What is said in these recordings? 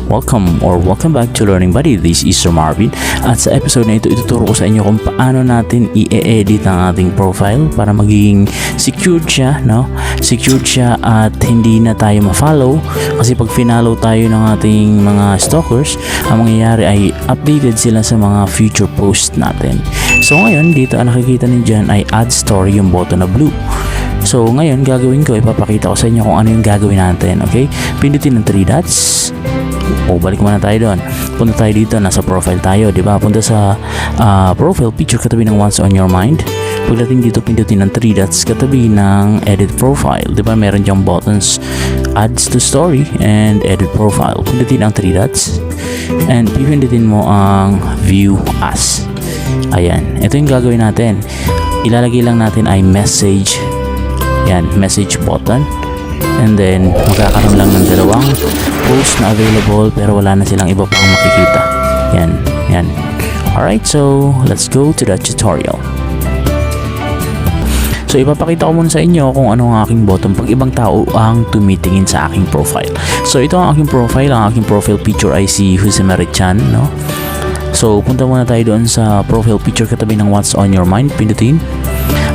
Welcome back to Learning Buddy. This is Sir Marvin. At sa episode na ito, ituturo ko sa inyo kung paano natin i-edit ang ating profile para magiging secured siya, no? Secured siya at hindi na tayo ma-follow, kasi pag finallow tayo ng ating mga stalkers, ang mangyayari ay updated sila sa mga future post natin. So ngayon, dito ang nakikita niyo dyan ay add story, yung button na blue. So ngayon gagawin ko, ipapakita ko sa inyo kung ano yung gagawin natin. Okay, pindutin ng 3 dots. Balik muna tayo doon. Punta tayo dito, nasa profile tayo, di ba? Punta sa profile picture katabi ng What's on Your Mind. Pagdating dito, pindutin ng 3 dots katabi ng edit profile. Di ba meron diyang buttons, adds to story and edit profile. Pindutin ang 3 dots and pipindutin mo ang view as. Ayan, ito yung gagawin natin. Ilalagay lang natin ay message. Yan, message button. And then magkakaroon lang ng dalawang post na available, pero wala na silang iba pang makikita. Yan. Alright, so let's go to the tutorial. So ipapakita ko muna sa inyo kung ano ang aking button pag ibang tao ang tumitingin sa aking profile. So ito ang aking profile. Ang aking profile picture ay si Jose Marichan, no? So punta muna tayo doon sa profile picture katabi ng What's on Your Mind. Pindutin.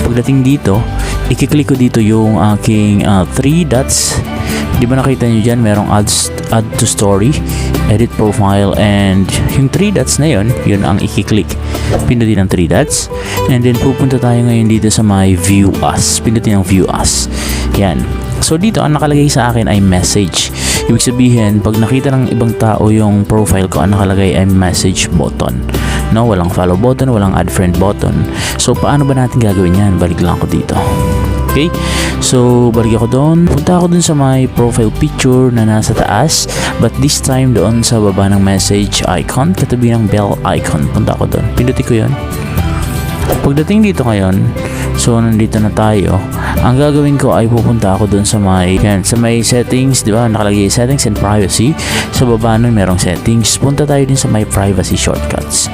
Pagdating dito, i-click ko dito yung aking 3 dots. Di ba nakita nyo dyan, merong add to story, edit profile, and yung 3 dots na yun ang i-click. Pindutin ang 3 dots. And then pupunta tayo ngayon dito sa my view as. Pindutin ang view as. Yan. So dito, ang nakalagay sa akin ay message. Ibig sabihin, pag nakita ng ibang tao yung profile ko, ang nakalagay ay message button. No, walang follow button, walang add friend button. So paano ba natin gagawin yan? Balik lang ako dito. Okay, so balik ako doon. Punta ako doon sa my profile picture na nasa taas, but this time doon sa baba ng message icon katabi ng bell icon. Punta ako doon, pindutin ko yun. Pagdating dito ngayon, so nandito na tayo. Ang gagawin ko ay pupunta ako doon sa may settings, di ba? Nakalagay settings and privacy. Sa baba nun merong settings. Punta tayo din sa my privacy shortcuts.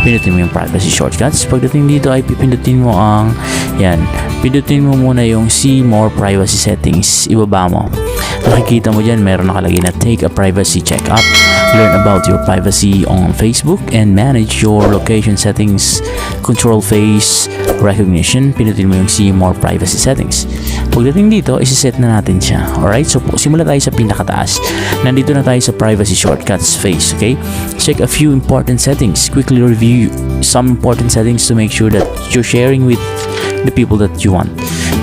Pindutin mo yung privacy shortcuts. Pagdating dito ay pipindutin mo ang pindutin mo muna yung see more privacy settings. Ibaba mo. Nakikita mo dyan, meron nakalagay na take a privacy checkup, learn about your privacy on Facebook, and manage your location settings, control face recognition. Pindutin mo yung see more privacy settings. Pagdating dito, isiset na natin siya. Alright, so simula tayo sa pinakataas. Nandito na tayo sa privacy shortcuts face. Okay, check a few important settings. Quickly review some important settings to make sure that you're sharing with the people that you want.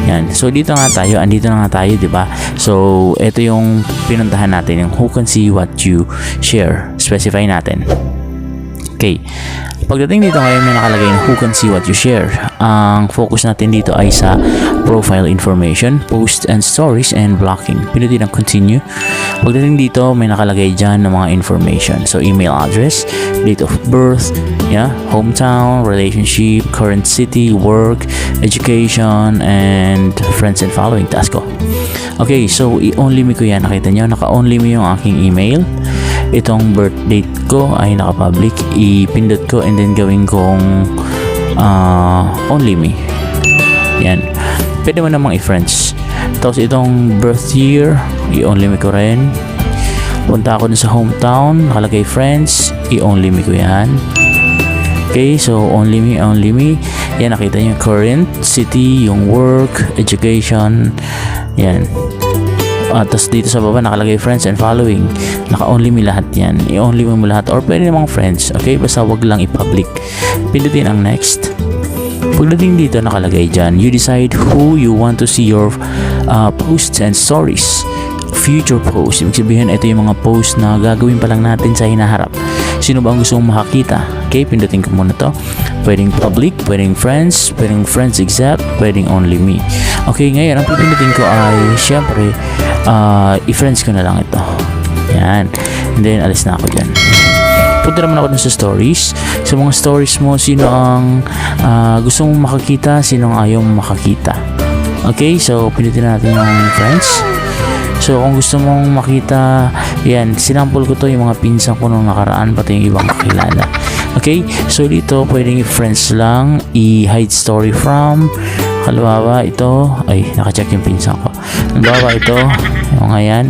Yan. So dito na nga tayo, di ba? So ito yung pinuntahan natin, yung who can see what you share. Specify natin. Okay. Pagdating dito ngayon, may nakalagay na who can see what you share. Ang focus natin dito ay sa profile information, posts and stories, and blocking. Pindutin ang continue. Pagdating dito, may nakalagay dyan ng mga information. So email address, date of birth, hometown, relationship, current city, work, education, and friends and following. Task ko. Okay, so i-only me ko yan. Nakita nyo, naka-only me yung aking email. Itong birth date ko ay naka-public. Ipindot ko and then gawin kong only me. Yan. Pwede mo namang i-friends. Tapos itong birth year, i-only me ko rin. Punta ako dun sa hometown, nakalagay friends, i-only me ko yan. Okay, so only me. Yan, nakita nyo yung current city, yung work, education. Yan. Tapos dito sa baba nakalagay friends and following. Naka-only me lahat yan. I-only mo lahat or pwede namang friends. Okay, basta wag lang i-public. Pindutin ang next. Pagdating dito nakalagay dyan, you decide who you want to see your posts and stories. Future posts. Ibig sabihin, ito yung mga posts na gagawin pa lang natin sa hinaharap. Sino ba ang gusto mong makakita? Okay, pindutin ko muna to. Pwedeng public, pwedeng friends except, pwedeng only me. Okay, ngayon, ang pipindutin ko ay, syempre, i-friends ko na lang ito. Yan. And then, alis na ako dyan. Punta naman ako dun sa stories. Sa mga stories mo, sino ang gusto mong makakita, sino ang ayaw mong makakita. Okay, so, pindutin natin yung friends. So kung gusto mong makita, yan, sinample ko to yung mga pinsan ko nung nakaraan, pati yung ibang kakilala. Okay, so dito pwedeng i-friends lang, i-hide story from. Halimbawa ito, ay naka-check yung pinsan ko. Halimbawa ito, yung ayan,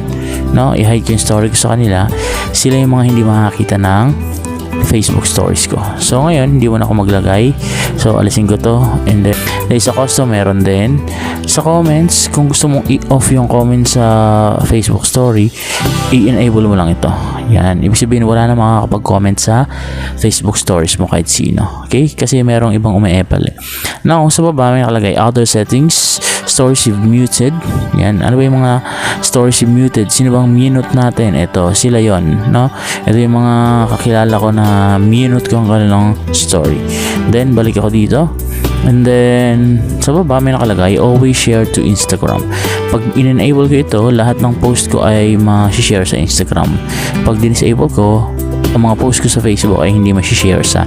no, i-hide ko yung story ko sa kanila, sila yung mga hindi makakita ng Facebook stories ko. So ngayon hindi mo na ako maglagay, so alisin ko to, and then sa custom meron din sa comments. Kung gusto mong i-off yung comments sa Facebook story, i-enable mo lang ito. Yan, ibig sabihin wala na makakapag-comment sa Facebook stories mo kahit sino, okay? Kasi merong ibang umi-epal now. Sa baba may nakalagay other settings, stories you've muted. Yan, ano ba yung mga stories you've muted? Sino bang minute natin? Ito, sila yon, no? Ito yung mga kakilala ko na minute ko ang kanilang story. Then balik ako dito, and then sa baba may nakalagay always share to Instagram. Pag in-enable ko ito, lahat ng post ko ay ma-share sa Instagram. Pag din-disable ko, ang mga post ko sa Facebook ay hindi ma-share sa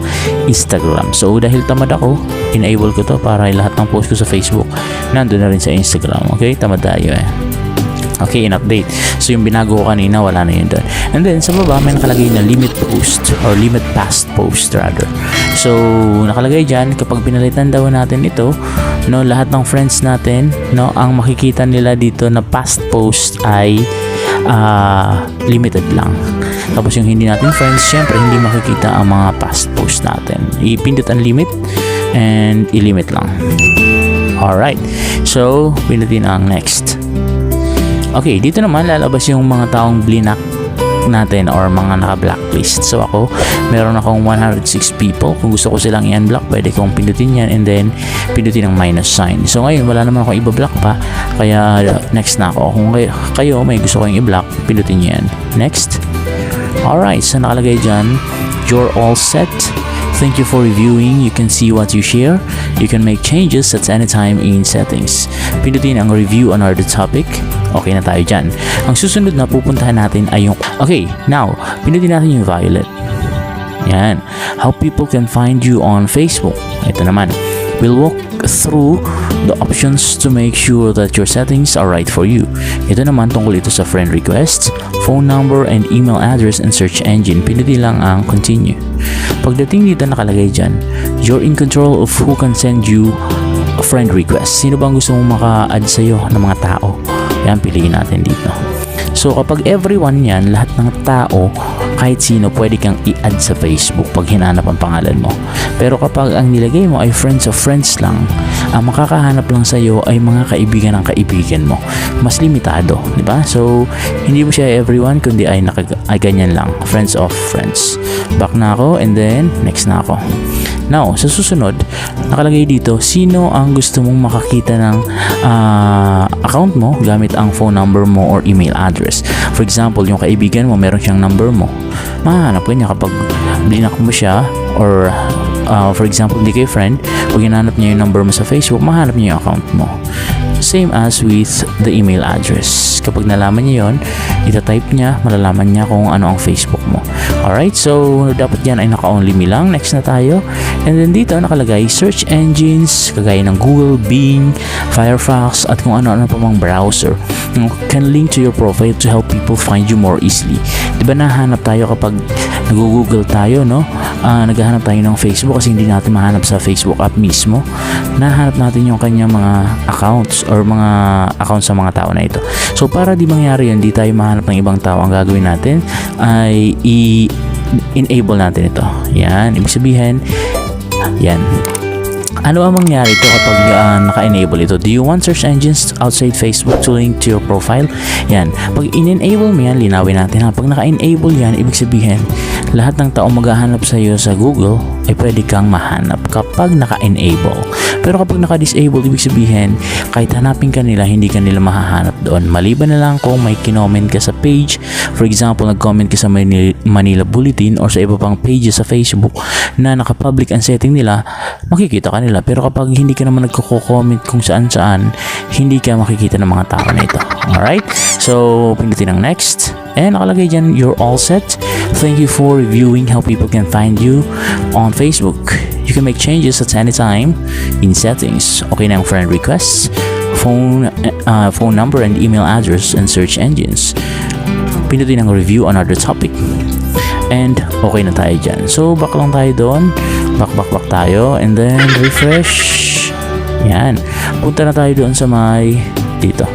Instagram. So dahil tamad ako, enable ko to para lahat ng post ko sa Facebook nandun na rin sa Instagram. Okay, tamad tayo Okay, in-update. So yung binago ko kanina, wala na yun doon. And then sa baba may nakalagay na limit post or limit past post rather. So nakalagay dyan, kapag pinalitan daw natin ito, no, lahat ng friends natin, no, ang makikita nila dito na past post ay limited lang. Tapos yung hindi natin friends, syempre hindi makikita ang mga past post natin. Ipindot ang limit and i-limit lang. Alright, so pindutin ang next. Okay, dito naman lalabas yung mga taong blinak natin or mga naka-blacklist. So ako, meron akong 106 people. Kung gusto ko silang i-unblock, pwede kong pindutin yan and then pindutin ang minus sign. So ngayon, wala naman akong i-block pa, kaya next na ako. Kung kayo may gusto kong i-block, pindutin nyo yan. Next. Alright, so nakalagay dyan, you're all set. Thank you for reviewing. You can see what you share. You can make changes at any time in settings. Pindutin ang review on other topic. Okay na tayo dyan. Ang susunod na pupuntahan natin ay yung... Okay, now, pindutin natin yung violet. Yan. How people can find you on Facebook. Ito naman. We'll walk through the options to make sure that your settings are right for you. Ito naman tungkol ito sa friend requests, phone number and email address and search engine. Pindutin lang ang continue. Pagdating dito nakalagay dyan, you're in control of who can send you a friend request. Sino bang gusto mong maka-add sa'yo ng mga tao? Yan, piliin natin dito. So kapag everyone yan, lahat ng tao, kahit sino pwede kang i-add sa Facebook pag hinanap ang pangalan mo. Pero kapag ang nilagay mo ay friends of friends lang, ang makakahanap lang sa iyo ay mga kaibigan ng kaibigan mo. Mas limitado, di ba? So hindi mo siya everyone, kundi ay ganyan lang, friends of friends. Back na ako and then next na ako. Now, sa susunod, nakalagay dito, sino ang gusto mong makakita ng account mo gamit ang phone number mo or email address. For example, yung kaibigan mo, meron siyang number mo. Mahanap ko niya kapag blinak mo siya or for example, hindi kayo friend, pag hinanap niya yung number mo sa Facebook, mahanap niya yung account mo. Same as with the email address. Kapag nalaman niya yon, itatype niya, malalaman niya kung ano ang Facebook mo. Alright, so dapat yan ay naka-only me lang. Next na tayo. And then dito nakalagay search engines, kagaya ng Google, Bing, Firefox, at kung ano-ano pa mang browser can link to your profile to help people find you more easily. Diba nahanap tayo kapag nag-google tayo, no? Naghahanap tayo ng Facebook kasi hindi natin mahanap sa Facebook app mismo. Nahanap natin yung kanyang mga accounts or mga accounts sa mga tao na ito. So para di mangyari yun, di tayo mahanap ng ibang tao, ang gagawin natin ay i-enable natin ito. Yan, ibig sabihin, yan. Ano ang mangyari ito kapag naka-enable ito? Do you want search engines outside Facebook to link to your profile? Yan. Pag in-enable mo yan, linawin natin ha. Pag naka-enable yan, ibig sabihin, lahat ng tao maghahanap sa iyo sa Google ay pwede kang mahanap kapag naka-enable. Pero kapag naka-disable, ibig sabihin, kahit hanapin ka nila, hindi ka nila mahahanap doon. Maliban na lang kung may kinoment ka sa page. For example, nag-comment ka sa Manila Bulletin or sa iba pang pages sa Facebook na naka-public ang setting nila, makikita ka nila. Pero kapag hindi ka naman nagko-comment kung saan-saan, hindi ka makikita ng mga tao na ito. Alright? So, pindutin ang next. And nakalagay dyan, you're all set. Thank you for reviewing how people can find you on Facebook. You can make changes at any time in settings. Okay na ang friend requests, phone number and email address, and search engines. Pindutin ang review on other topic. And okay na tayo dyan. So, back lang tayo doon. Back tayo. And then, refresh. Yan. Punta na tayo doon sa may dito.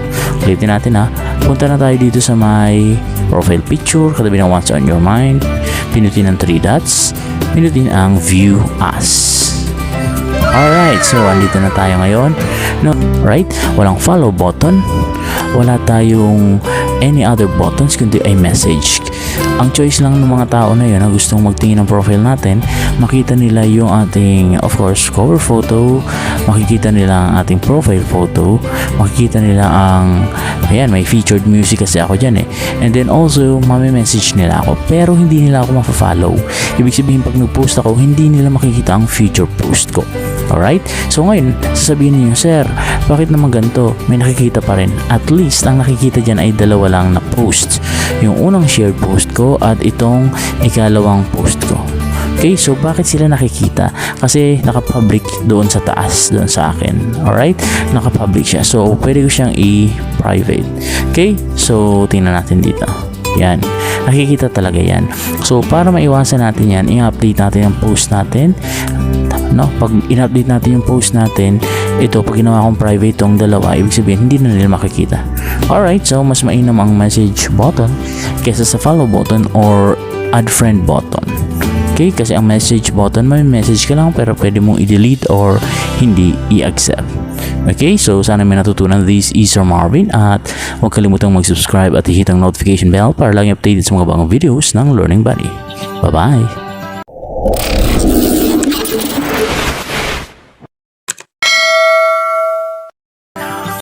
Ulitin natin ha. punta na tayo dito sa my profile picture, katabi ng what's on your mind, pinutin ang 3 dots, pinutin ang view as. Alright, so andito na tayo ngayon. No, right? Walang follow button. Wala tayong any other buttons kundi ay message. Ang choice lang ng mga tao na yun na gustong magtingin ng profile natin, makita nila yung ating, of course, cover photo, makikita nila ang ating profile photo, makikita nila ang, ayan, may featured music kasi ako dyan eh. And then also, message nila ako, pero hindi nila ako mafa-follow. Ibig sabihin, pag nag-post ako, hindi nila makikita ang future post ko. Alright? So ngayon, sasabihin niyo, sir, bakit naman ganito? May nakikita pa rin. At least, ang nakikita dyan ay 2 lang na post. Yung unang shared post ko at itong ikalawang post ko. Okay, so bakit sila nakikita? Kasi nakapublic doon sa taas, doon sa akin. Alright? Nakapublic siya. So, pwede ko siyang i-private. Okay? So, tingnan natin dito. Yan. Nakikita talaga yan. So, para maiwasan natin yan, i-update natin ang post natin. No? Pag in-update natin yung post natin, ito, pag ginawa kong private tong 2, ibig sabihin, hindi na nila makikita. Alright, so mas mainam ang message button kaysa sa follow button or add friend button. Okay, kasi ang message button, may message ka lang pero pwede mong i-delete or hindi i-accept. Okay, so sana may natutunan. This is Sir Marvin at huwag kalimutang mag-subscribe at i-hit ang notification bell para lagi updated sa mga bagong videos ng Learning Buddy. Bye-bye!